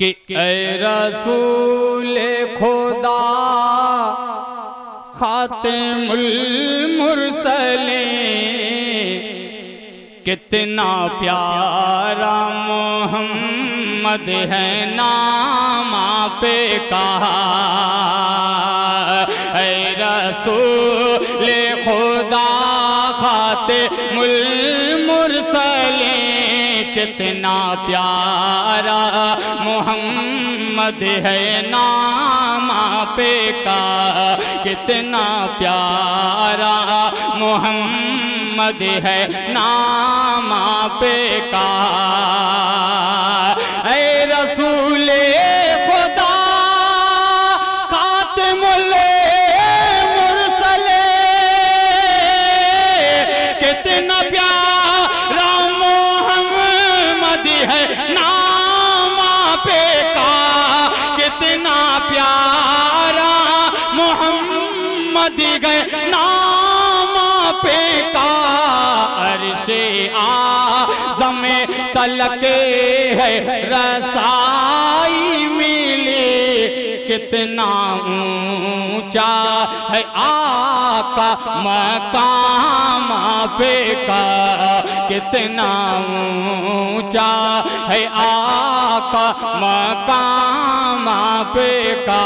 کہ اے رسول خدا خاتم المرسلین، کتنا پیارا محمد ہے نام آپ کا۔ اے رسول خدا خاتم المرسلین، کتنا پیارا محمد ہے نام آپ کا، کتنا پیارا محمد ہے نام آپ کا۔ اے رسول خدا خاتم المرسلین، کتنا پیارا محمد ہے نام آپ کا، کتنا پیارا محمد ہے نام آپ کا۔ عرش اعظم تلک ہے رسائی ملی، کتنا اونچا ہے آقا مقام آپ کا، کتنا اونچا ہے آقا مقام آپ کا۔